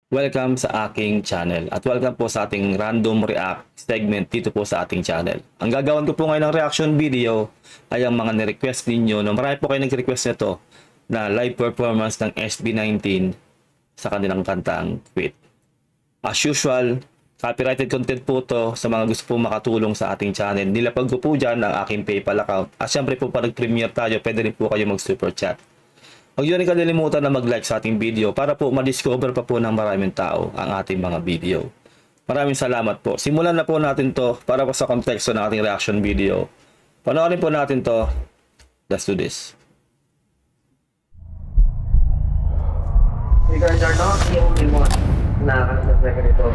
Welcome sa aking channel at welcome po sa ating random react segment dito po sa ating channel. Ang gagawin ko po ngayon ng reaction video ay ang mga ni-request ninyo. No, marami po kayo nag-request nito na live performance ng SB19 sa kanilang kantang Quit. As usual, copyrighted content po to sa mga gusto po makatulong sa ating channel. Nilapag ko po dyan ang aking PayPal account. At syempre po pag nag-premiere tayo, pwede rin po kayo mag-super chat. Huwag nyo rin kalilimutan na mag-like sa ating video para po ma-discover pa po ng maraming tao ang ating mga video. Maraming salamat po. Simulan na po natin to para po sa konteksto ng ating reaction video. Panoorin po natin to. Let's do this. We guys are not the only one na nag-record ito.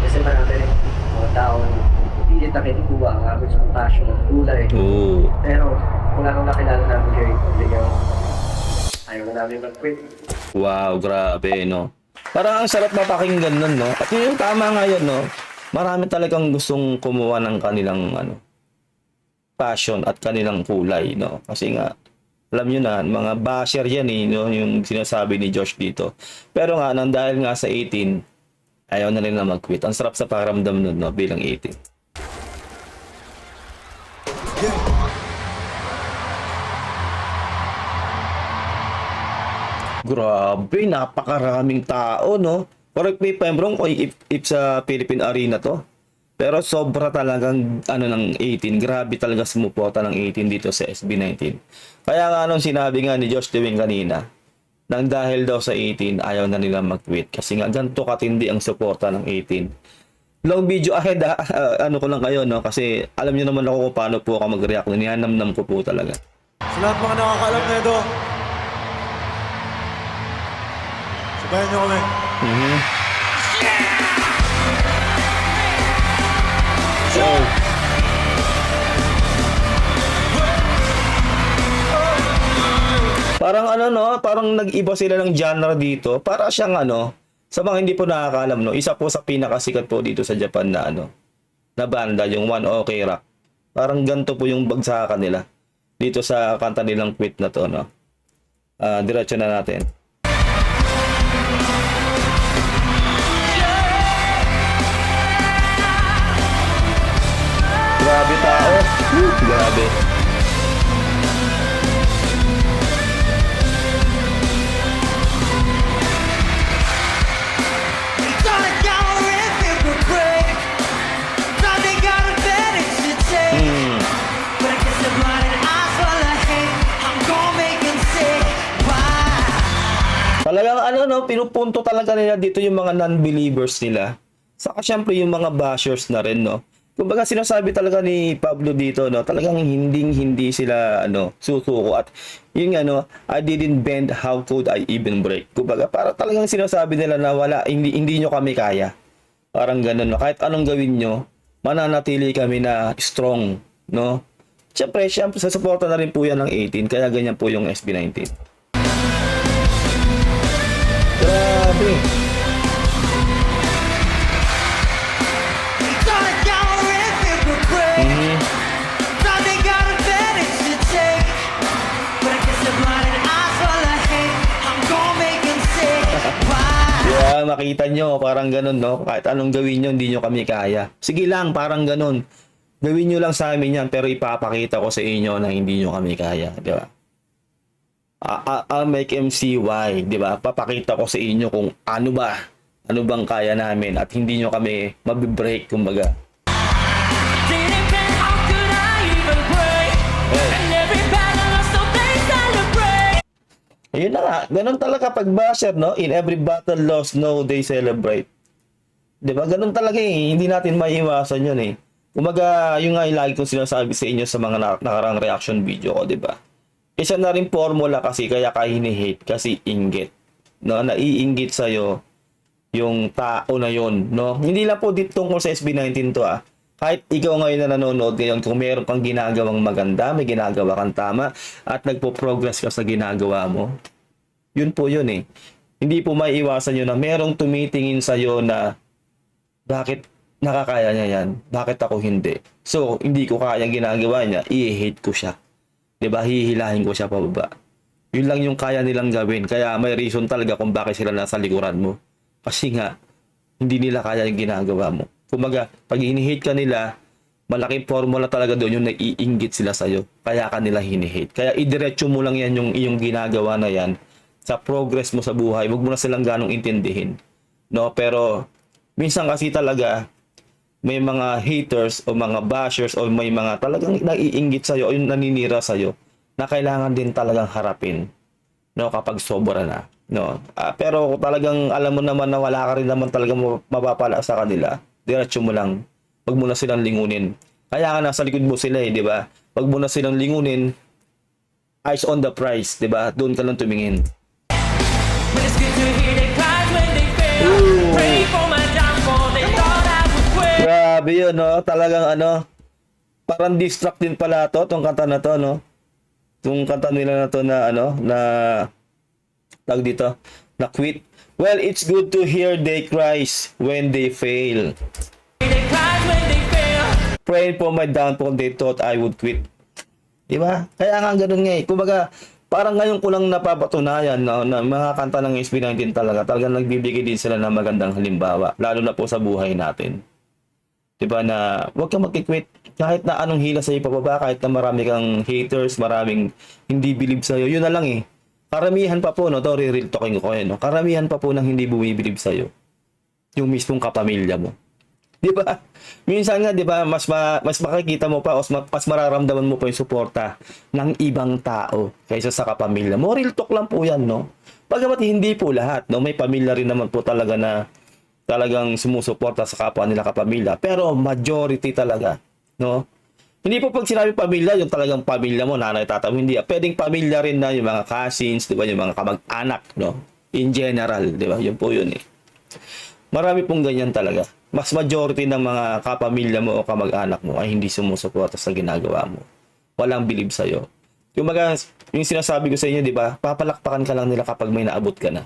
Kasi marami rin mga taong pilit na kinukuha ang aking sa passion ng kulay. Ooh. Pero kung anong nakilala namin kayo, bigyan ayaw na namin mag-quit. Wow, grabe, no? Parang ang sarap mapakinggan nun, no? At yung tama nga yun, no? Marami talagang gustong kumuha ng kanilang, passion at kanilang kulay, no? Kasi nga, alam nyo na, mga basher yan, eh, no? Yung sinasabi ni Josh dito. Pero nga, nang dahil nga sa 18, ayaw na rin na mag-quit. Ang sarap sa pakiramdam nun, no? Bilang 18. Grabe, napakaraming tao, no? Correct me if I'm wrong, if sa Philippine Arena to. Pero sobra talagang ng 18. Grabe talaga sumuporta ng 18 dito sa SB19. Kaya nga nung sinabi nga ni Josh Dewing kanina, nang dahil daw sa 18, ayaw na nila mag-quit. Kasi nga ganito katindi ang suporta ng 18. Long video ahead ano ko lang kayo, no? Kasi alam niyo naman ako kung paano po ako mag-react. Nihanamnam ko po talaga. Sa lahat mga nakakaalam na ito, sabayan niyo kami. So, parang parang nag-iba sila ng genre dito. Para siyang sa mga hindi po nakakaalam, no, isa po sa pinakasikat po dito sa Japan na na banda, yung One Ok Rock. Parang ganito po yung bagsakan nila dito sa kanta nilang Quit na to, no. Diretso na natin. Grabe tao. Grabe. Talagang pinupunto talaga nila dito yung mga non-believers nila. Saka syempre yung mga bashers na rin, no. Kumbaga sinasabi talaga ni Pablo dito, no, talagang hindi sila susuko at yung I didn't bend, how could I even break. Kumbaga para talagang sinasabi nila na hindi nyo kami kaya. Parang ganun, no. Kahit anong gawin nyo, mananatili kami na strong, no. Syempre sa suporta na rin po yan ng 18, kaya ganyan po yung SB19. Grabe. Makita nyo, parang ganun, no? Kahit anong gawin nyo, hindi nyo kami kaya. Sige lang, parang ganun. Gawin nyo lang sa amin yan, pero ipapakita ko sa inyo na hindi nyo kami kaya, di ba? I'll make MCY, di ba? Papakita ko sa inyo kung ano bang kaya namin at hindi nyo kami mabibreak, kumbaga. Ayun na nga, ganun talaga pag basher, no? In every battle lost, no, they celebrate. Diba? Ganun talaga eh. Hindi natin maiiwasan yun eh. Kumaga, yung nga yung lagi kong sinasabi sa inyo sa mga nakarang reaction video ko, diba? Isa na rin formula kasi kaya ka hini-hate kasi inggit. No? Naiinggit sa'yo yung tao na yun, no? Hindi lang po dito tungkol sa SB19 to Kahit ikaw ngayon na nanonood ngayon, kung meron kang ginagawang maganda, may ginagawa kang tama, at nagpo-progress ka sa ginagawa mo, yun po yun eh. Hindi po maiiwasan yun na merong tumitingin sa'yo na bakit nakakaya niya yan? Bakit ako hindi? So, hindi ko kaya ginagawa niya, i-hate ko siya. Diba? Hihilahin ko siya pababa. Yun lang yung kaya nilang gawin. Kaya may reason talaga kung bakit sila nasa likuran mo. Kasi nga, hindi nila kaya yung ginagawa mo. Kumaga, pag hinihate ka nila, malaking formula talaga doon yung naiinggit sila sa'yo. Kaya ka nila hinihate. Kaya idiretso mo lang yan yung iyong ginagawa na yan sa progress mo sa buhay. Huwag mo na silang ganong intindihin. No? Pero, minsan kasi talaga, may mga haters o mga bashers o may mga talagang naiinggit sa'yo o yung naninira sa'yo na kailangan din talagang harapin. No? Kapag sobra na. No? Pero talagang alam mo naman na wala ka rin naman talagang mapapala sa kanila. Diretso mo lang. Wag mo na silang lingunin. Kaya nga nasa likod mo sila di ba? Wag mo na silang lingunin. Eyes on the prize, di ba? Doon ka lang tumingin. When it's good to hear they cry when they fail. Pray for my downfall, they thought I would quit. Grabe yun, no? Talagang parang distract din pala to, tong kanta na to, no? Tong kanta nila na to na, na, tag dito, na quit. Well, it's good to hear they cries when they fail. They cry when they fail. Praying for my downfall, they thought I would quit. Di ba? Kaya nga ganun nga eh. Kumbaga, parang ngayon ko lang napapatunayan no, na mga kanta ng SB19 talagang nagbibigay din sila ng magandang halimbawa. Lalo na po sa buhay natin. Di ba na huwag kang mag-quit. Kahit na anong hila sa'yo pababa, kahit na marami kang haters, maraming hindi believe sa'yo, yun na lang eh. Karamihan pa po, no, to real talking ko no, karamihan pa po nang hindi bumibilib sa'yo. Yung mismong kapamilya mo. Di ba? Minsan nga, di ba, mas makikita mo pa o mas mararamdaman mo pa yung suporta ng ibang tao kaysa sa kapamilya mo. Real talk lang po yan, no? Bagamat hindi po lahat, no? May pamilya rin naman po talaga na talagang sumusuporta sa kapwa nila kapamilya. Pero majority talaga, no? Hindi po pag sinabi pamilya, yung talagang pamilya mo, nanay, tatay mo, hindi. Pwedeng pamilya rin na yung mga cousins, di ba, yung mga kamag-anak, no? In general, di ba? Yun po yun eh. Marami pong ganyan talaga. Mas majority ng mga kapamilya mo o kamag-anak mo ay hindi sumusuporta sa ginagawa mo. Walang believe sa'yo. Yung sinasabi ko sa inyo, di ba? Papalakpakan ka lang nila kapag may naabot ka na.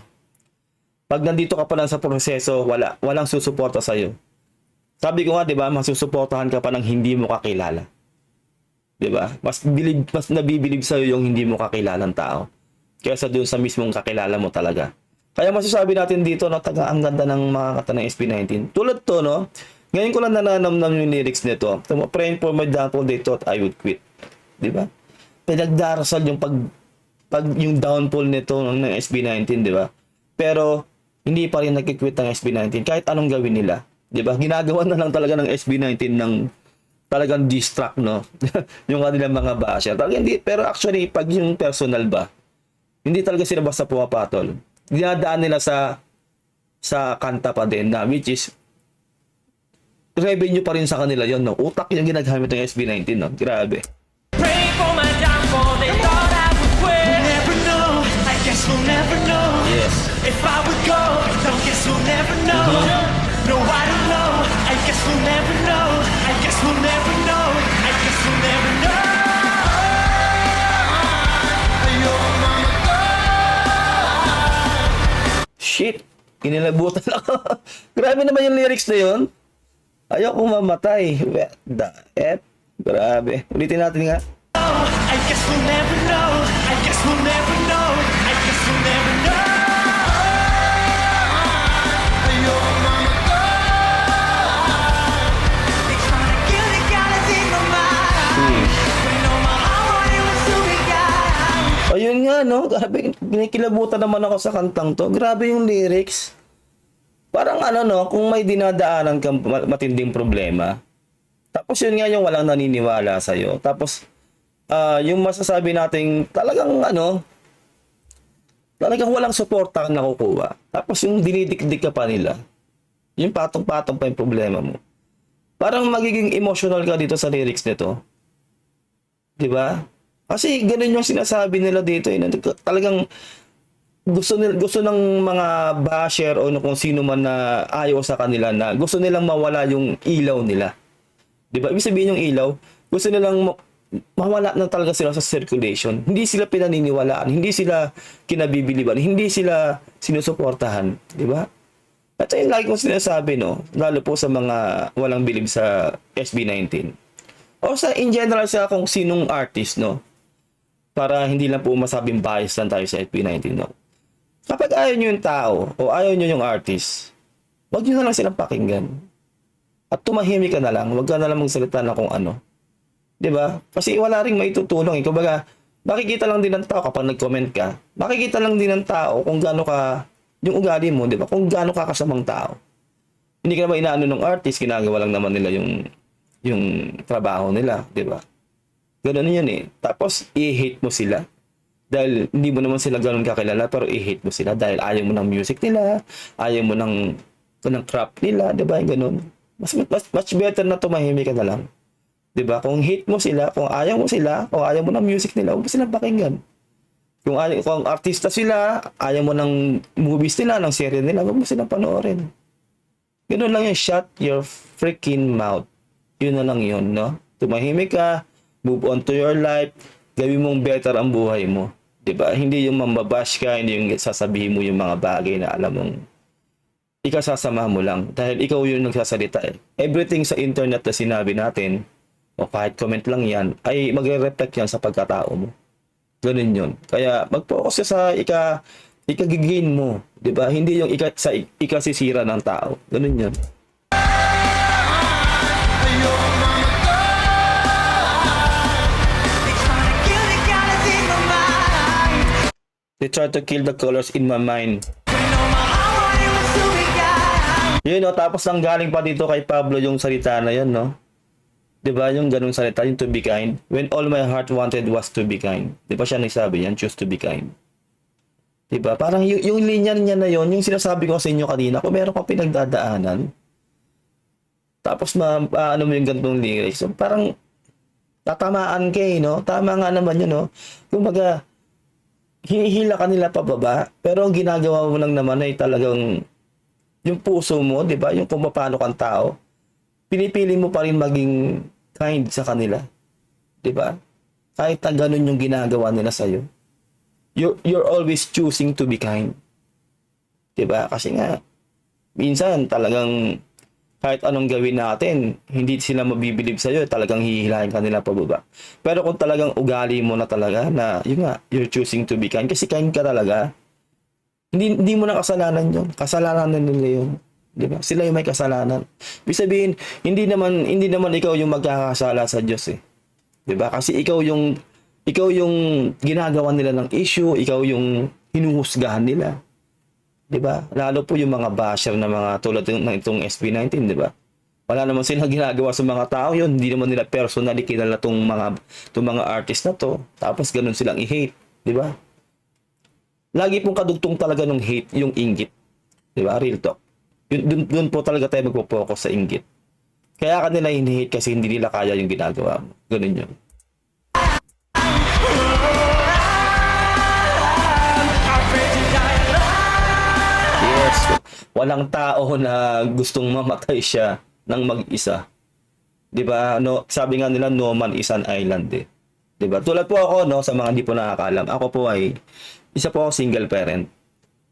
Pag nandito ka pa lang sa proseso, walang susuporta sa'yo. Sabi ko nga, di ba? Masusuportahan ka pa ng hindi mo kakilala. Di ba? Mas nabibilib sa'yo yung hindi mo kakilalang tao. Kaysa dun sa mismong kakilala mo talaga. Kaya masasabi natin dito na ang ganda ng mga kanta ng SB19. Tulad to, no? Ngayon ko lang nananamnam yung lyrics nito. Praying for my downfall, they thought I would quit. Di ba? Pinagdarasal yung yung downfall nito ng SB19, di ba? Pero hindi pa rin nagki-quit ng SB19 kahit anong gawin nila. Di ba? Ginagawa na lang talaga ng SB19 ng talagang distract, no? Yung kanilang mga basher. Pero actually, pag yung personal ba, hindi talaga sila basta pumapatol. Dinadaan nila sa kanta pa din na which is revenue pa rin sa kanila yon, no? Utak yung ginagamit ng SB19, no? Grabe. Pray for my downfall, they thought I would quit. We'll never know, I guess we'll never know. Yes. If I would go, don't guess we'll never know. No, I don't know, I guess we'll never know. I guess we'll never know, I guess we'll never know. Shit, inilabutan ako. Grabe naman yung lyrics na yun. Ayoko mamatay. What the F? Grabe. Ulitin natin nga. I guess we'll never know. I guess we'll never know. I guess we'll never know. They tryna kill the galaxy from my eyes. But no, my heart it was too weak. Ayun nga, no? Grabe, binikilabutan naman ako sa kantang to. Grabe yung lyrics. Parang no, kung may dinadaanan kang matinding problema, tapos yun nga yung walang naniniwala sa'yo. Tapos, yung masasabi nating talagang talagang walang suporta kang nakukuha. Tapos yung dinidikdik ka pa nila, yung patong-patong pa yung problema mo. Parang magiging emotional ka dito sa lyrics nito. Diba? Kasi ganun yung sinasabi nila dito. Talagang gusto ng mga basher o kung sino man na ayaw sa kanila na gusto nilang mawala yung ilaw nila. 'Di ba? Ibig sabihin yung ilaw, gusto nilang mawala na talaga sila sa circulation. Hindi sila pinaniniwalaan, hindi sila kinabibiliban, hindi sila sinusuportahan, 'di ba? At yung lagi kong sinasabi, no, lalo po sa mga walang bilib sa SB19. O sa in general sa kung sinong artist, no. Para hindi lang po masabing bias lang tayo sa SB19, no. Kapag ayaw nyo yung tao o ayaw nyo yung artist, wag nyo na lang silang pakinggan. At tumahimik ka na lang, wag ka na lang magsalita na kung ano. 'Di ba? Kasi wala ring maitutulong. Kumbaga, makikita lang din ng tao kapag nag-comment ka. Makikita lang din ng tao kung gaano ka, yung ugali mo, 'di ba? Kung gaano ka kasamang tao. Hindi ka naman inaano ng artist, ginagawa lang naman nila yung trabaho nila, 'di ba? Ganun yun eh. Tapos, i-hate mo sila. Dahil hindi mo naman sila ganun kakilala, pero i-hate mo sila dahil ayaw mo ng music nila, ayaw mo ng crap nila, 'di ba? Ganun. Much better na tumahimik ka na lang. 'Di ba? Kung hate mo sila, kung ayaw mo sila, kung ayaw mo ng music nila, huwag mo silang pakinggan. Kung artista sila, ayaw mo ng movies nila, ng serye nila, huwag mo silang panoorin. Ganun lang yung shut your freaking mouth. Yun na lang yun, no? Tumahimik ka, move on to your life, gawin mong better ang buhay mo. 'Di ba? Hindi yung mambabash ka, hindi yung sasabihin mo yung mga bagay na alam mong ikasasama mo lang dahil ikaw yung nagsasalita eh. Everything sa internet na sinabi natin o kahit comment lang yan ay magre-reflect yan sa pagkatao mo. Ganun yun. Kaya mag-focus ka sa ikagigain mo, 'di ba? Hindi yung ikasisira ng tao. Ganun yun. They try to kill the colors in my mind. Yun, no? Tapos nang galing pa dito kay Pablo yung salita na yun, no? 'Di ba yung ganung salita, yung to be kind? When all my heart wanted was to be kind. 'Di ba siya nagsabi yan? Choose to be kind. 'Di ba? Parang yung linya niya na yun, yung sinasabi ko sa inyo kanina, kung meron kang pinagdadaanan, tapos ano mo yung gantong lyrics, so parang tatamaan ka eh, no? Tama nga naman yun, no? Kumbaga, hinihila ka nila pababa, pero ang ginagawa mo lang naman ay talagang yung puso mo, 'di ba? Yung kung paano kang tao, pinipili mo pa rin maging kind sa kanila. 'Di ba? Kahit na ganun yung ginagawa nila sa iyo. You're always choosing to be kind. 'Di ba? Kasi nga minsan talagang kahit anong gawin natin, hindi sila mabibilib sa iyo, talagang hihilahin ka nila pababa. Pero kung talagang ugali mo na talaga na yun nga, you're choosing to be kind kasi kind ka talaga. Hindi mo na kasalanan 'yon. Kasalanan nila 'yon. 'Di ba? Sila yung may kasalanan. Ibig sabihin, hindi naman ikaw yung magkakasala sa Diyos eh. 'Di ba? Kasi ikaw yung ginagawa nila ng issue, ikaw yung hinuhusgahan nila. 'Di ba? Lalo po yung mga basher na mga tulad ng itong SB19, 'di ba? Wala naman silang ginagawa sa mga tao 'yon. Hindi naman nila personally kilala tong mga artist na to. Tapos ganun silang i-hate, 'di ba? Lagi pong kadugtong talaga ng hate yung inggit. 'Di ba? Real talk. Doon po talaga tayo magpo-focus sa inggit. Kaya kanila hini-hate kasi hindi nila kaya yung ginagawa mo. Ganun yun. Yes. Walang tao na gustong mamatay siya ng mag-isa. 'Di ba? No, sabi nga nila no man is an island eh. 'Di ba? Tulad po ako no sa mga hindi po nakakaalam. Ako po ay isa po ako single parent.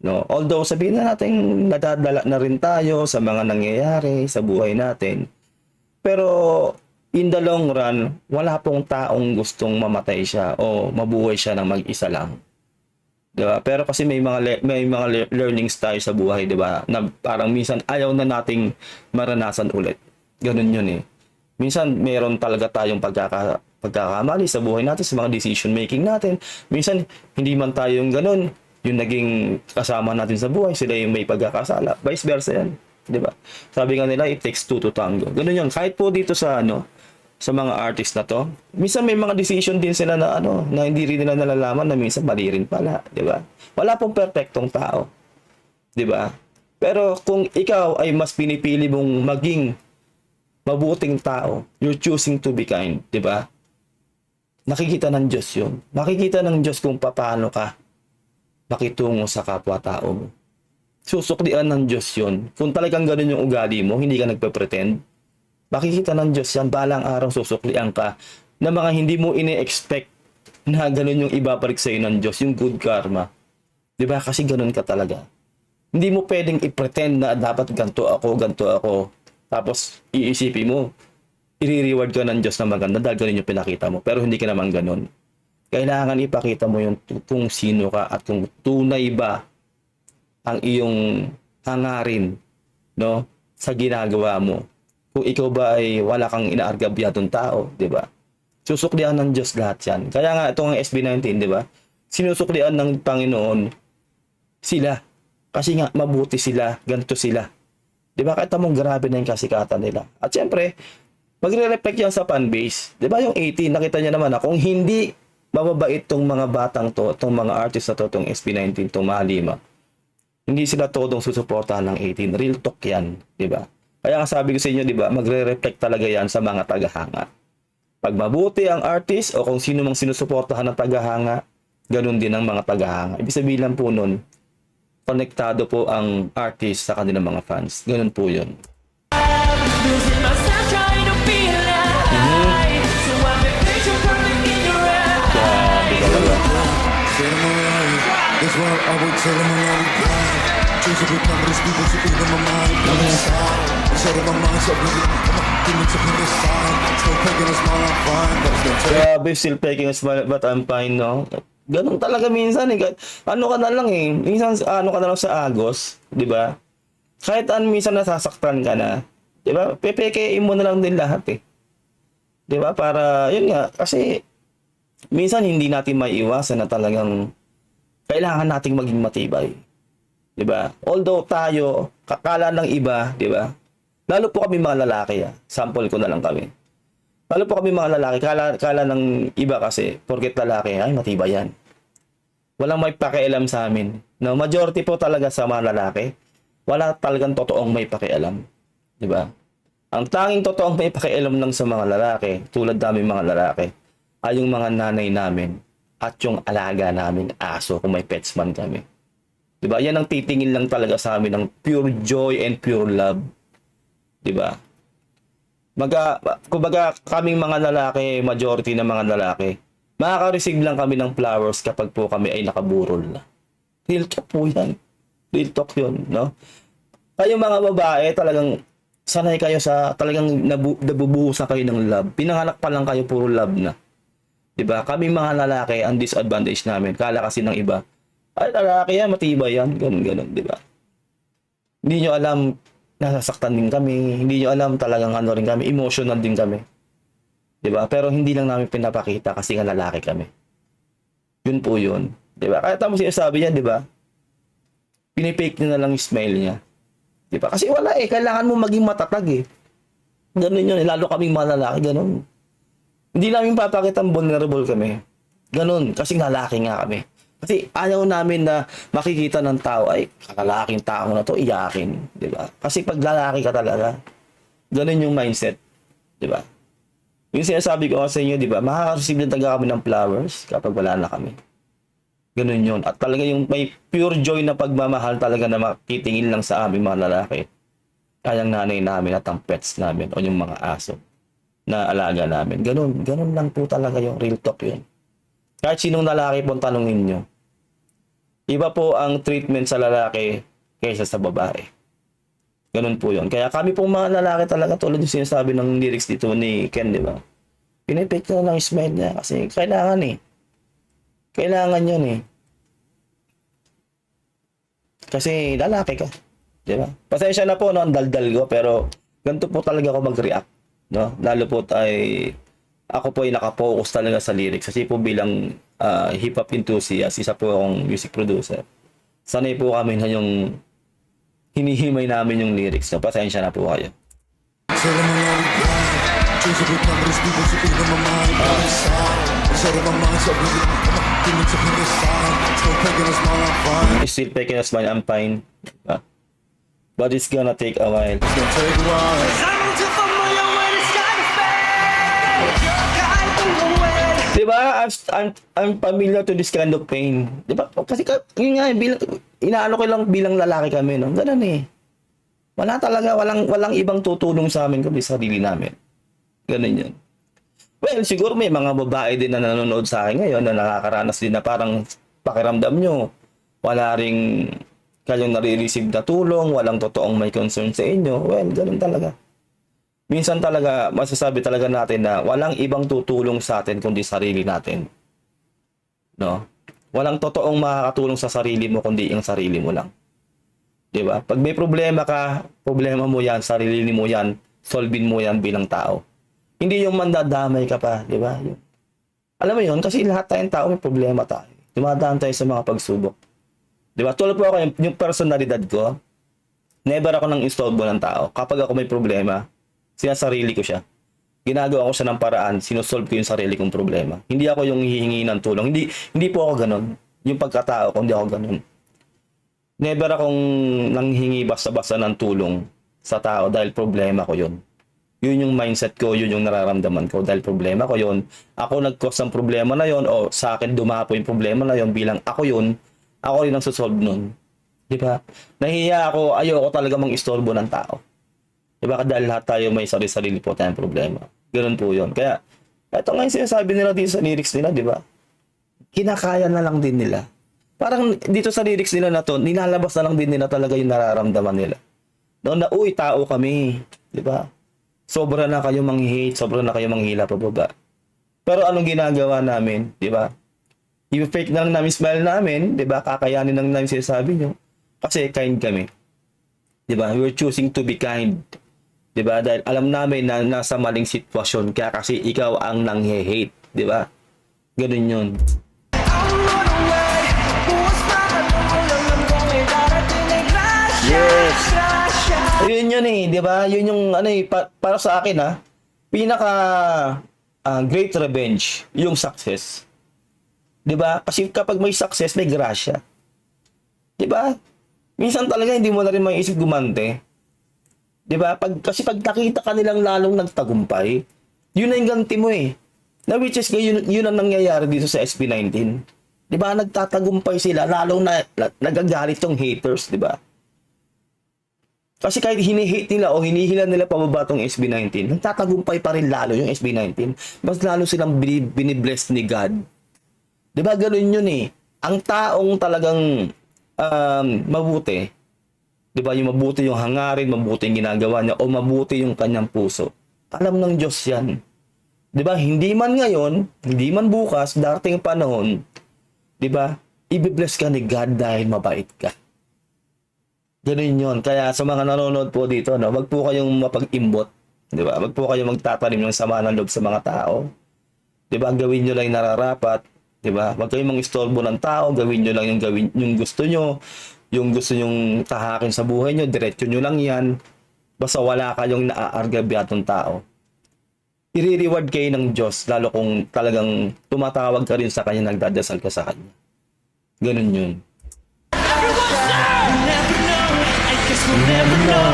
No, although sabihin na natin nadadala na rin tayo sa mga nangyayari sa buhay natin. Pero in the long run, wala pong taong gustong mamatay siya o mabuhay siya ng mag-isa lang. 'Di ba? Pero kasi may mga learnings tayo sa buhay, 'di ba? Na parang minsan ayaw na nating maranasan ulit. Ganun 'yun eh. Minsan meron talaga tayong pagkakamali sa buhay natin, sa mga decision making natin. Minsan hindi man tayo yung ganun, yung naging kasama natin sa buhay, sila yung may pagkakasala. Vice versa yan, 'di ba? Sabi nga nila, it takes two to tango. Ganun yun. Kahit po dito sa sa mga artist na to, minsan may mga decision din sila na na hindi rin nila nalalaman na minsan mali rin pala, 'di ba? Wala pong perpektong tao. 'Di ba? Pero kung ikaw ay mas pinipili mong maging mabuting tao, you're choosing to be kind, 'di ba? Nakikita ng Diyos 'yun. Makikita ng Diyos kung paano ka makitungo sa kapwa-tao mo. Susuklian ng Diyos 'yun. Kung talagang ganoon yung ugali mo, hindi ka nagpe-pretend, makikita ng Diyos 'yan, balang araw susuklian ka na mga hindi mo ini-expect na ganoon yung ibabalik sa iyo ng Diyos, yung good karma. 'Di ba? Kasi ganoon ka talaga. Hindi mo pwedeng i-pretend na dapat ganto ako. Tapos iisipin mo, i-reward ka ng Diyos na maganda dahil ganun yung pinakita mo. Pero hindi ka naman ganun. Kailangan ipakita mo yung kung sino ka at kung tunay ba ang iyong hangarin no, sa ginagawa mo. Kung ikaw ba ay wala kang inaargabyadong tao, di ba? Susuklian ng Diyos lahat yan. Kaya nga ito ang SB19, di ba? Sinusuklian ng Panginoon sila. Kasi nga, mabuti sila, ganito sila. Di ba? Kahit mong grabe na yung kasikatan nila. At syempre, magre-reflect yan sa fanbase. Di ba yung 18, nakita niya naman na kung hindi mababait tong mga batang to, tong mga artist na to, tong SB19, tong Mahalima, hindi sila todong susuportahan ng 18. Real talk yan. Di ba? Kaya nga sabi ko sa inyo, di ba, magre-reflect talaga yan sa mga tagahanga. Pag mabuti ang artist o kung sino mang sinusuportahan ng tagahanga, ganun din ang mga tagahanga. Ibig sabihin lang po nun, konektado po ang artist sa kanilang mga fans. Ganun po yun. Losing myself trying to be alive. So I'm a picture perfect in your eyes. Grabe talaga. Say them alive. That's why I would tell them alive. Choose a good numbers, people should be in my mind. I'm inside. Instead of my mind, so busy. I'm a demon to the side. Still taking a smile, I'm fine. But still taking Grabe, still taking a smile, but I'm fine, no? Ganun talaga minsan eh. Ano ka na lang eh. Minsan ano ka na lang sa agos, di ba? Kahit minsan nasasaktan ka na, di ba? Pepekein mo na lang din lahat eh. Di ba? Para, yun nga, kasi minsan hindi natin maiiwasan na talagang kailangan nating maging matibay. Di ba? Although tayo, kakala ng iba, di ba? Lalo po kami mga lalaki, sample ko na lang kami. Lalo po kami mga lalaki, kala ng iba kasi, porket lalaki, ay matibay yan. Walang may pakialam sa amin. No, majority po talaga sa mga lalaki, wala talagang totoong may pakialam. Di ba? Ang tanging totoong may pakialam lang sa mga lalaki, tulad namin mga lalaki, ay yung mga nanay namin at yung alaga namin aso kung may pets man kami. Di ba? Yan ang titingin lang talaga sa amin ng pure joy and pure love. Di ba? Kumbaga kaming mga lalaki, majority ng mga lalaki, makaka-receive lang kami ng flowers kapag po kami ay nakaburol na. Real talk po yan. Real talk yun, no? Kayo mga babae, talagang sanay kayo sa, talagang nabubuhusan kayo ng love. Pinanganak pa lang kayo, puro love na. Diba? Kaming mga lalaki, ang disadvantage namin. Kala kasi ng iba, ay lalaki yan, matibay yan, ganun, diba? Hindi nyo alam, nasasaktan din kami, hindi nyo alam talagang ano rin kami, emotional din kami. Diba? Pero hindi lang namin pinapakita kasi nga lalaki kami. Yun po yun. Diba? Kaya tamo sinasabi niya, diba? Pinipake niya na lang yung smile niya. Diba? Kasi wala eh, kailangan mo maging matatag eh. Ganun yun, lalo kaming mga lalaki, ganun. Hindi namin papakita vulnerable kami. Ganun, kasi lalaki nga kami. Kasi ayaw namin na makikita ng tao, ay, kakalaking tao na to, iyakin. Diba? Kasi pag lalaki ka talaga, ganun yung mindset. Diba? Yung sinasabi ko sa inyo, diba? Makaka-receive din talaga kami ng flowers kapag wala na kami. Ganun yun. At talaga yung may pure joy na pagmamahal talaga na makitingin lang sa aming mga lalaki. Kayang nanay namin at ang pets namin o yung mga aso na alaga namin. Ganun lang po talaga yung real talk yun. Kahit sinong lalaki po tanungin nyo, iba po ang treatment sa lalaki kaysa sa babae. Ganun po yun. Kaya kami pong mga lalaki talaga, tulad yung sinasabi ng lyrics dito ni Ken, di ba? Pinipik na lang yung smile niya kasi kailangan eh. Kailangan yun eh. Kasi lalaki ka. Di ba? Pasensya na po, no, ang daldal ko, pero ganito po talaga ako mag-react. No? Lalo po ako po ay nakapokus talaga sa lyrics kasi po bilang hip-hop enthusiast, isa po akong music producer. Sanay po kami na yung hinihimay namin yung lyrics. No? Pasensya na po kayo. Say them alive. Choose a good numbers, people should be in my mind. I'm inside. Instead of my mind, so busy. I'm a demon to the side. Still taking a smile, I'm fine. Still taking a smile, I'm fine. But it's gonna take a while. It's gonna take a while. I'm too familiar when it's gotta fail. You're guiding the way. Diba? I'm familiar to this kind of pain. Diba? Kasi yun nga, inaano ko lang bilang lalaki kami, no? Ganun eh. Wala talaga, walang ibang tutulong sa amin kundi sarili namin. Ganun yun. Well, siguro may mga babae din na nanonood sa akin ngayon na nakakaranas din na parang pakiramdam nyo. Wala ring kayong nare-receive na tulong, walang totoong may concern sa inyo. Well, ganun talaga. Minsan talaga, masasabi talaga natin na walang ibang tutulong sa atin kundi sarili natin. No? Walang totoong makakatulong sa sarili mo kundi yung sarili mo lang. 'Di ba? Pag may problema ka, problema mo 'yan, sarili mo 'yan, solvin mo 'yan bilang tao. Hindi yung mandadamay ka pa, 'di ba? Alam mo 'yun, kasi lahat tayong tao may problema tayo. Dumadaan tayo sa mga pagsubok. 'Di ba? Tulad po ako yung personalidad ko, never ako nang istorbo ng tao. Kapag ako may problema, sinasarili ko siya. Ginagawa ko siya ng paraan, sinosolve ko yung sarili kong problema. Hindi ako yung hihingi ng tulong. Hindi po ako ganun. Yung pagkatao ko, hindi ako ganun. Never akong nanghingi basta-basta ng tulong sa tao dahil problema ko yun. Yun yung mindset ko, yun yung nararamdaman ko dahil problema ko yun. Ako nag-cause ng problema na yun o sa akin dumapo yung problema na yun bilang ako yun, ako rin ang susolve nun. Di ba? Nahihiya ako, ayoko talaga mang-istorbo ng tao. Di ba? Dahil lahat tayo may sarili-sarili po tayong problema. Ganun po yun. Kaya, ito nga yung sinasabi nila dito sa lyrics nila, di ba? Kinakaya na lang din nila. Parang dito sa lyrics nila na to, nilalabas na lang din nila talaga yung nararamdaman nila. Noon na, uy, tao kami. Di ba? Sobra na kayo mang-hate, sobra na kayo manghila pababa. Pero anong ginagawa namin, di ba? I-fake na lang namin smile namin, di ba? Kakayanin lang namin sinasabi nyo. Kasi kind kami. Di ba? We're choosing to be kind. Di ba? Dahil alam namin na nasa maling sitwasyon kaya kasi ikaw ang nanghe-hate. Di ba? Ganun yun. Yes! Yun yun eh, di ba? Yun yung ano eh, para sa akin pinaka great revenge, yung success. Di ba? Kasi kapag may success, may grasya. Di ba? Minsan talaga hindi mo na rin maiisip gumante. 'Di ba? Kasi pag nakita ka nilang lalong nagtagumpay, yun na yung ganti mo eh. Na which is yun ang nangyayari dito sa SB19. 'Di ba? Nagtatagumpay sila, lalong nagagalit yung haters, 'di ba? Kasi kahit hini-hate nila o hinihila nila pababa tong SB19, nagtatagumpay pa rin lalo yung SB19. Mas lalo silang binibless ni God. 'Di ba? Ganun yun eh. Ang taong talagang mabuti, di ba, yung mabuti yung hangarin, mabuti yung ginagawa niya, o mabuti yung kanyang puso. Alam ng Diyos yan. Di ba, hindi man ngayon, hindi man bukas, darating panahon, di ba, i-bless ka ni God dahil mabait ka. Ganun yun. Kaya sa mga nanonood po dito, wag po kayong mapag-imbot. Di ba, wag po kayong magtatanim ng sama ng loob sa mga tao. Di ba, gawin nyo lang yung nararapat. Di ba, wag kayong mang-istorbo ng tao, gawin nyo lang yung gusto nyo. Yung gusto nyong tahakin sa buhay nyo, diretso nyo lang yan. Basta wala kayong naaargabyatong tao. I-reward kayo ng Diyos, lalo kung talagang tumatawag ka rin sa Kanya, nagdadasal ka sa Kanya. Ganun yun. Everyone say, we'll never know. I guess we'll never know.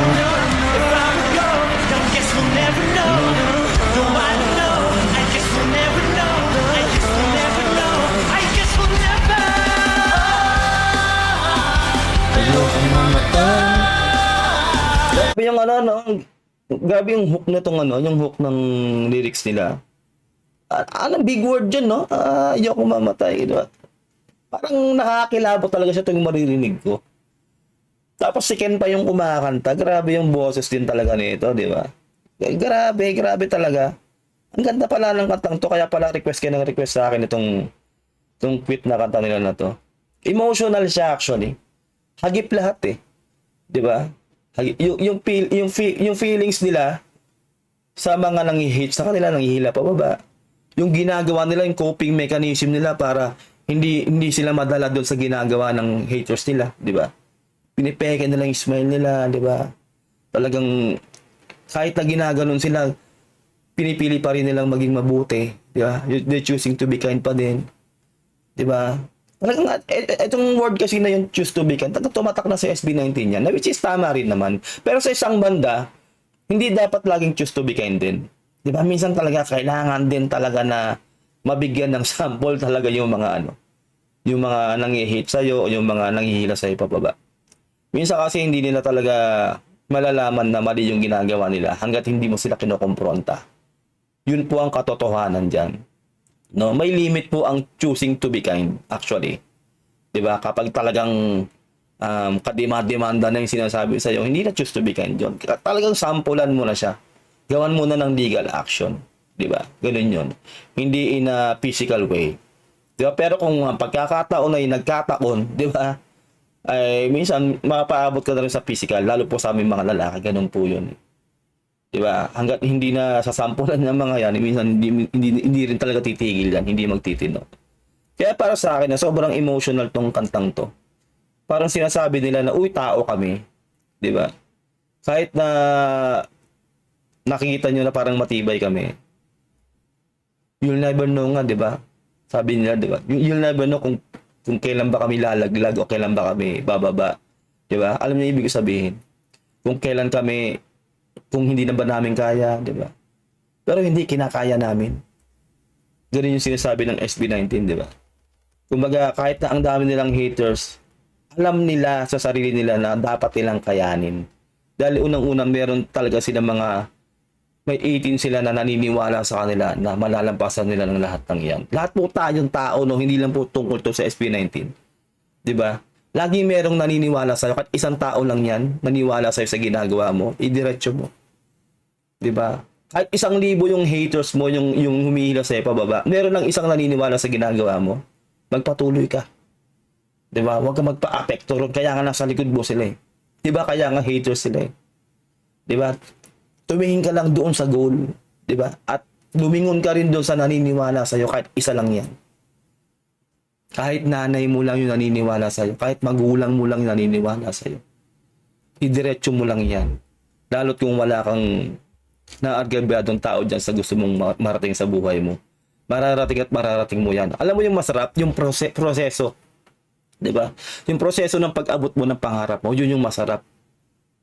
If I'm a go, don't guess we'll never know. No, I don't know. I guess we'll never know. I guess we'll never know. I guess we'll never. Grabe yung grabe yung hook na tong yung hook ng lyrics nila. Anong big word dyan, no? Ayoko mamatay. Diba? Parang nakakilabot talaga siya tuwing maririnig ko. Tapos si Ken pa yung kumakanta. Grabe yung boses din talaga nito, di ba? Grabe talaga. Ang ganda pala ng kantang to, kaya pala request sa akin itong quit na kanta nila na to. Emotional siya actually. Hagip lahat eh. 'Di ba? Yung feelings nila sa mga nangi-hate sa kanila, nanghihila pababa. Yung ginagawa nila, yung coping mechanism nila para hindi sila madala doon sa ginagawa ng haters nila, 'di ba? Pinipeke nila yung smile nila, 'di ba? Talagang kahit na ginaganon sila, pinipili pa rin nilang maging mabuti, 'di ba? They're choosing to be kind pa din. 'Di ba? Talagang itong word kasi na yung choose to be kind, tumatak na sa SB19 yan, which is tama rin naman. Pero sa isang banda, hindi dapat laging choose to be kind din. 'Di ba? Minsan talaga kailangan din talaga na mabigyan ng sample talaga yung mga yung mga nangi-hate sa'yo o yung mga nanghihila sa'yo pababa. Minsan kasi hindi nila talaga malalaman na mali yung ginagawa nila hanggat hindi mo sila kinokompronta. Yun po ang katotohanan dyan. No, may limit po ang choosing to be kind actually. 'Di ba? Kapag talagang kadima-demanda na yung sinasabi sa iyo, hindi na choose to be kind 'yon. Talagang sampulan mo na siya. Gawan mo na ng legal action, 'di ba? Ganun 'yon. Hindi in a physical way. 'Di ba? Pero kung pagkakataon ay nagkataon, 'di ba? ay minsan mapaabot ka na rin sa physical, lalo po sa aming mga lalaki, ganun po yun. Di ba? Hanggat hindi na sasampulan ng mga yan, minsan hindi rin talaga titigil yan, hindi magtitino. Kaya para sa akin, na sobrang emotional tong kantang to. Parang sinasabi nila na, uy, tao kami. Di ba? Kahit na nakikita nyo na parang matibay kami, you'll never know nga, di ba? Sabi nila, di ba? You'll never know kung kailan ba kami lalaglag o kailan ba kami bababa. Di ba? Alam niyo ibig sabihin. Kung kailan kami, kung hindi na ba namin kaya, di ba? Pero hindi kinakaya namin. Ganun yung sinasabi ng SB19, di ba? Kumbaga, kahit na ang dami nilang haters, alam nila sa sarili nila na dapat nilang kayanin. Dahil unang-unang meron talaga sila may 18 sila na naniniwala sa kanila na malalampasan nila ng lahat ng yan. Lahat po tayong tao, no, hindi lang po tungkol to sa SB19. 'Di ba? Lagi merong naniniwala sa iyo, kahit isang tao lang yan, naniwala sa iyo sa ginagawa mo, idiretso mo. 'Di ba? Kahit 1,000 yung haters mo, yung humihila sa iyo pababa, meron lang isang naniniwala sa ginagawa mo, magpatuloy ka. 'Di ba? Huwag ka magpa-apekto, kaya nga nasa likod mo sila eh. 'Di ba? Kaya nga haters sila eh. 'Di ba? Tumingin ka lang doon sa goal, 'di ba? At lumingon ka rin doon sa naniniwala sa iyo, kahit isa lang 'yan. Kahit nanay mo lang yung naniniwala sa iyo, kahit magulang mo lang yung naniniwala sa iyo. Idiretso mo lang 'yan. Lalo't kung wala kang naargabyadong tao diyan sa gusto mong marating sa buhay mo. Mararating at mararating mo 'yan. Alam mo yung masarap, yung proseso. 'Di ba? Yung proseso ng pag-abot mo ng pangarap mo, yun yung masarap.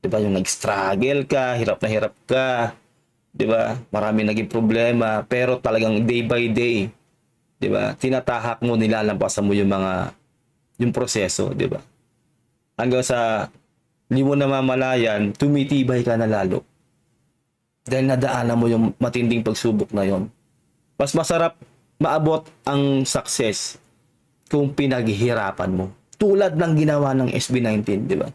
'Di ba? Yung nag-struggle ka, hirap na hirap ka. 'Di ba? Marami naging problema, pero talagang day by day, 'di ba? Tinatahak mo, nilalampasan mo yung proseso, 'di ba? Hanggang sa hindi mo namamalayan, tumitibay ka na lalo. Dahil nadaanan mo yung matinding pagsubok na yon. Mas masarap maabot ang success kung pinaghihirapan mo. Tulad ng ginawa ng SB19, 'di ba?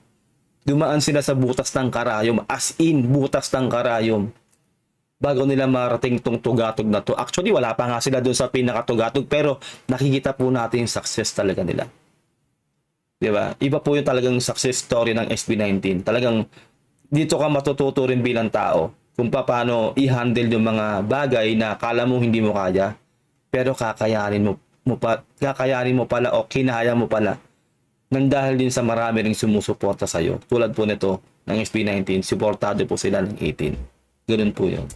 Dumaan sila sa butas ng karayom, as in butas ng karayom, bago nila marating tong tugatog na to. Actually, wala pa nga sila doon sa pinakatugatog, pero nakikita po natin yung success talaga nila. 'Di ba? Iba po yung talagang success story ng SB19. Talagang dito ka matututo rin bilang tao kung paano i-handle yung mga bagay na kala mo hindi mo kaya, pero kakayanin mo pala o kinaya mo pala. Nang dahil din sa marami ring sumusuporta sa iyo. Tulad po nito ng SB19, suportado po sila ng 18. Ganun po yun.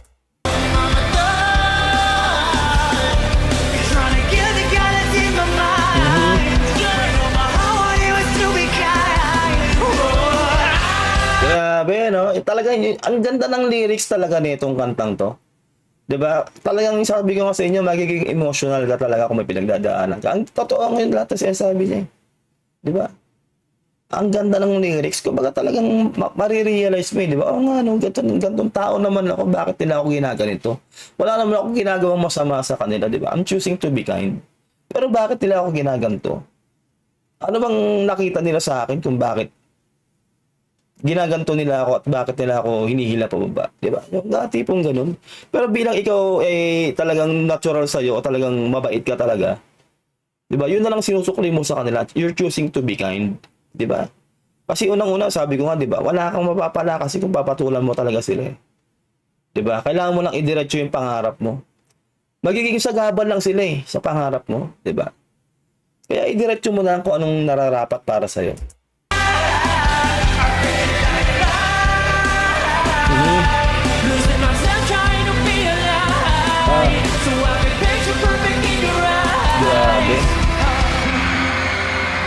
Trying to get the guy that's in my mind. Bring on my heart, what he was to be kind. Grabe, no? Talaga, ang ganda ng lyrics talaga nitong kantang to. 'Di ba? Talagang sabi ko nga sa inyo, magiging emotional ka talaga kung may pinagdadaanan ka. Ang totoo ngayon lahat na sinasabi niya. 'Di ba? Ang ganda ng lyrics, kumbaga talagang marirealize mo, 'di ba? Oo nga, no, gantong tao naman ako, bakit nila ako ginaganito? Wala naman ako ginagawang masama sa kanila, 'di ba? I'm choosing to be kind. Pero bakit nila ako ginaganto? Ano bang nakita nila sa akin kung bakit ginaganto nila ako at bakit nila ako hinihila pababa, 'di ba? Yung dati pong ganun. Pero bilang ikaw talagang natural sa iyo o talagang mabait ka talaga, 'di ba? Yun na lang sinusukli mo sa kanila. You're choosing to be kind, 'di ba? Kasi unang-una sabi ko nga, 'di ba? Wala kang mapapala kasi kung papatulan mo talaga sila. 'Di ba? Kailangan mo lang idiretso yung pangarap mo. Magiging sagabal lang sila sa pangarap mo, 'di ba? Kaya idiretso mo na kung anong nararapat para sa iyo. Losing myself trying to be alive. So I can picture perfect in your eyes. Grabe.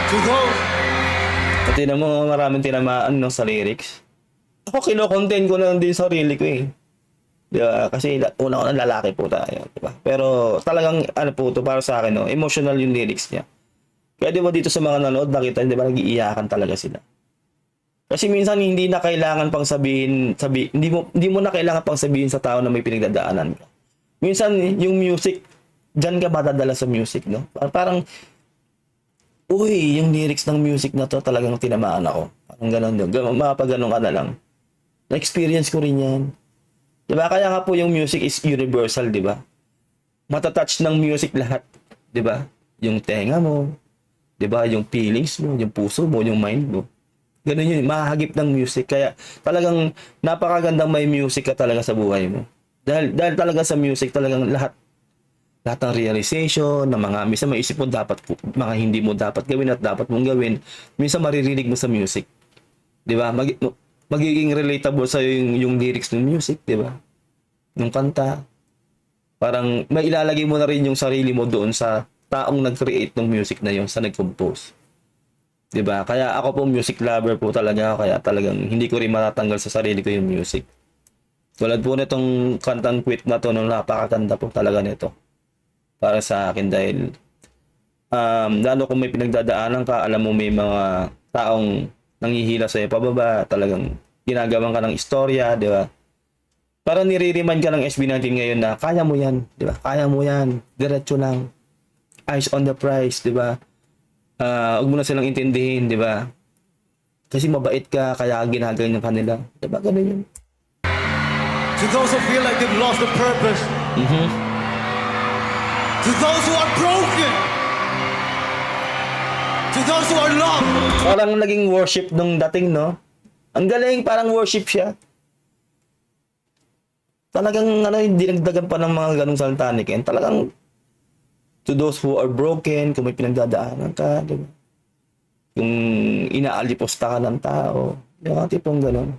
To go. Pati na mo maraming tinamaan no, sa lyrics. Ako kino-content ko na din sarili ko eh. Diba? Kasi una-una lalaki po tayo, diba? Pero talagang ano po to para sa akin, no, emotional yung lyrics niya. Kaya di ba dito sa mga nanood, nakita, di ba nag-iiyakan talaga sila. Kasi minsan hindi na kailangan pang hindi mo na kailangan pang sabihin sa tao na may pinagdadaanan ka. Minsan yung music, diyan ka madadala sa music, no? Parang uy, yung lyrics ng music na to talagang tinamaan ako. Parang gano'n yun. Mapaganon ka na lang. Na-experience ko rin yan. Diba? Kaya nga po yung music is universal, diba? Matatouch ng music lahat. Diba? Yung tenga mo, 'Di ba? Yung feelings mo, yung puso mo, yung mind mo. Ganun yun, mahagip ng music. Kaya talagang napakagandang may music ka talaga sa buhay mo. Dahil talaga sa music, talagang lahat ng realization, ng mga minsan maisip mo dapat, mga hindi mo dapat gawin at dapat mong gawin, minsan maririnig mo sa music. 'Di ba? Magiging relatable sa yung lyrics ng music, 'di ba? Yung kanta. Parang may ilalagay mo na rin yung sarili mo doon sa taong nag-create ng music na yun, sa nag-compose. 'Di ba? Kaya ako po music lover po talaga, kaya talagang hindi ko rin matatanggal sa sarili ko yung music. Tulad po nitong kantang Quit na to, no, napakaganda po talaga nito. Para sa akin dahil lalo kung may pinagdadaanan ka, alam mo may mga taong nanghihila sa iyo pababa, talagang ginagawan ka ng istorya, 'di ba? Para nire-remind ka ng SB19 ngayon na kaya mo 'yan, 'di ba? Kaya mo 'yan. Diretso lang. Eyes on the prize, 'di ba? Huwag mo na silang intindihin, 'di ba? Kasi mabait ka kaya ginagawa ng kanila. 'Di ba? Ganun 'yun. To those who feel like they've lost the purpose. To those who are broken. To those who are lost. Parang naging worship nung dating, no? Ang galing, parang worship siya. Talagang hindi nagdagan pa ng mga ganung salita ni Ken. Talagang to those who are broken, kung may pinagdadaanan ka, di ba? Kung inaaliposta ka ng tao, yung mga tipong gano'n.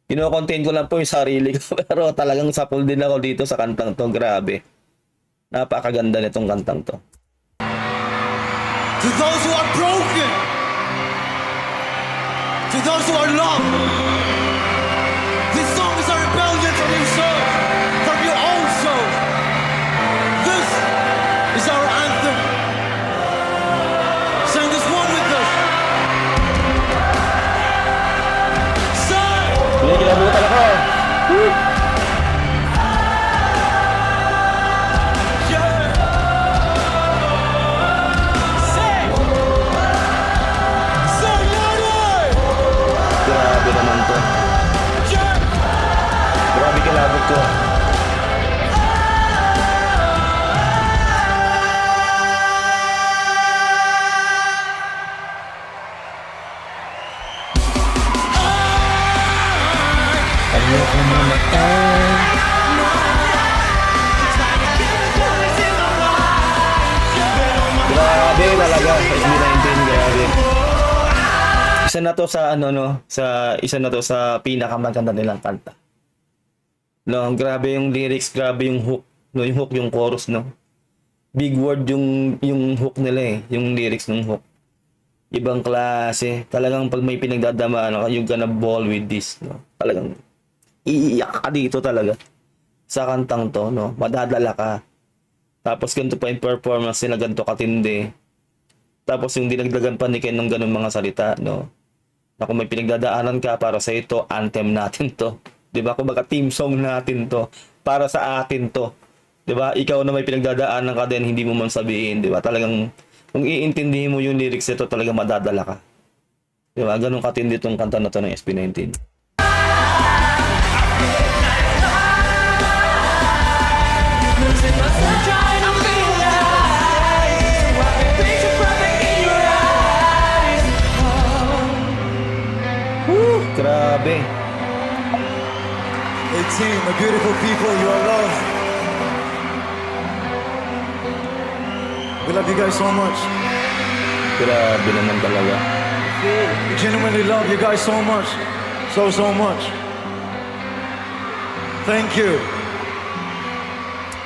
Kino-contain ko lang po yung sarili ko, pero talagang sapul din ako dito sa kantang to. Grabe. Napakaganda nitong kantang to. To those who are broken. To those who are lost. This song is a rebellion from your soul. From your own soul. This is our anthem. Sing this one with us. Sing! Hindi, kinabutan ako. Woo! Grabe naman to. Grabe kilabot ko. Ayoko mamatay. Grabe talaga. SB19, grabe. Isa na to sa isa na to sa pinakamaganda nilang kanta. No, grabe yung lyrics, grabe yung hook, no, yung hook, yung chorus, no. Big word yung hook nila eh, yung lyrics ng hook. Ibang klase. Talagang pag may pinagdadamaan ka, you're gonna ball with this, no. Talagang iiyak ka dito talaga sa kantang to, no. Madadala ka. Tapos ganito pa yung performance nila, ganito katindi. Tapos yung dinagdagan pa ni Ken ng ganun mga salita, no. Na kung may pinagdadaanan ka, para sa ito, anthem natin to. 'Di ba? Kumbaga team song natin to. Para sa atin to. 'Di ba? Ikaw na may pinagdadaanan ka din, hindi mo man sabihin, 'di ba? Talagang kung iintindihin mo yung lyrics nito, talagang madadala ka. 'Di ba? Ganun katindi tong kanta na to ng SB19. Grabe. Hey team, my beautiful people, you are loved. We love you guys so much. Grabe naman talaga. We genuinely love you guys so much. So much. Thank you.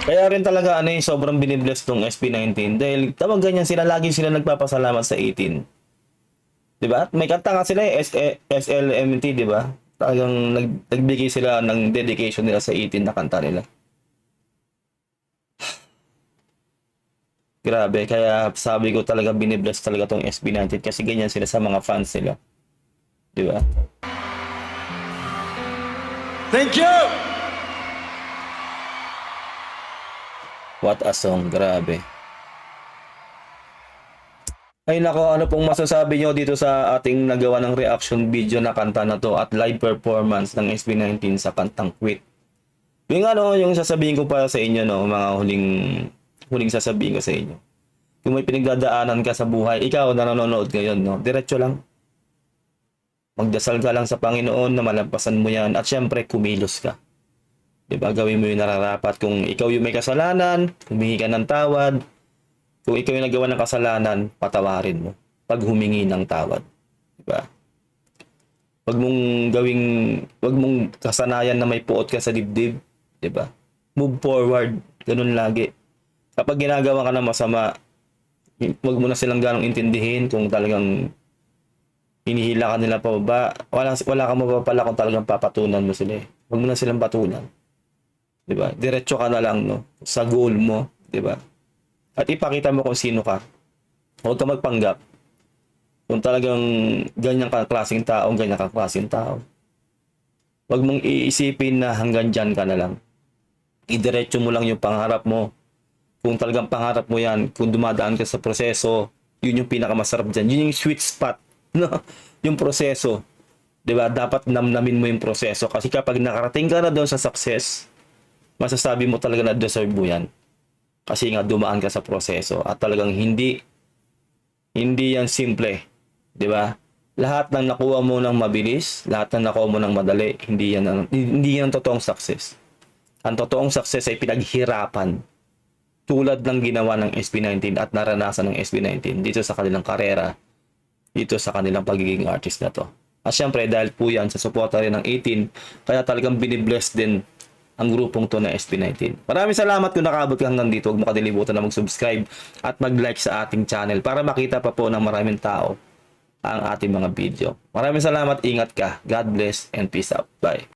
Kaya rin talaga sobrang binibless tong SB19 dahil tawag ganyan sila, lagi sila nagpapasalamat sa 18. 'Di ba? May kanta nga sila SLMT, 'di ba? Talagang nagbigay sila ng dedication nila sa 18 na kanta nila. Grabe, kaya sabi ko talaga binibless talaga tong SB19 kasi ganyan sila sa mga fans nila. 'Di ba? Thank you. What a song, grabe. Ay nako, ano pong masasabi nyo dito sa ating nagawa ng reaction video na kanta na to at live performance ng SB19 sa kantang Quit? Yung yung sasabihin ko para sa inyo, no, mga huling sasabihin ko sa inyo. Kung may pinagdadaanan ka sa buhay, ikaw na nanonood ngayon, no? Diretso lang. Magdasal ka lang sa Panginoon na malampasan mo yan at syempre kumilos ka. Diba? Gawin mo yung nararapat. Kung ikaw yung may kasalanan, humingi ka ng tawad. Kung ikaw yung nagawa ng kasalanan, patawarin mo. Pag humingi ng tawad. Diba? Wag mong kasanayan na may puot ka sa dibdib. Diba? Move forward. Ganun lagi. Kapag ginagawa ka ng masama, wag mo na silang ganong intindihin kung talagang hinihila ka nila pababa. Wala ka mapapala kung talagang papatunan mo sila eh. Wag mo na silang patunan. Diba? Diretso ka na lang, no? Sa goal mo. Diba? At ipakita mo kung sino ka. Huwag ka magpanggap. Kung talagang ganyan ka klaseng tao, ganyan ka klaseng tao. Huwag mong iisipin na hanggang dyan ka na lang. Idiretso mo lang yung pangarap mo. Kung talagang pangarap mo yan, kung dumadaan ka sa proseso, yun yung pinakamasarap dyan. Yun yung sweet spot. No? Yung proseso. Diba? Dapat namnamin mo yung proseso. Kasi kapag nakarating ka na doon sa success, masasabi mo talaga na deserve mo yan. Kasi nga dumaan ka sa proseso. At talagang hindi yan simple. Diba? Lahat ng nakuha mo ng mabilis, lahat ng nakuha mo ng madali, hindi yan totoong success. Ang totoong success ay pinaghirapan. Tulad ng ginawa ng SB19 at naranasan ng SB19 dito sa kanilang karera, dito sa kanilang pagiging artist na to. At syempre, dahil po yan sa suporta rin ng 18, kaya talagang binibless din ang grupong to na SB19. Maraming salamat kung nakaabot ka hanggang dito. Huwag mo kadilimutan na mag-subscribe at mag-like sa ating channel para makita pa po ng maraming tao ang ating mga video. Maraming salamat, ingat ka. God bless and peace out. Bye.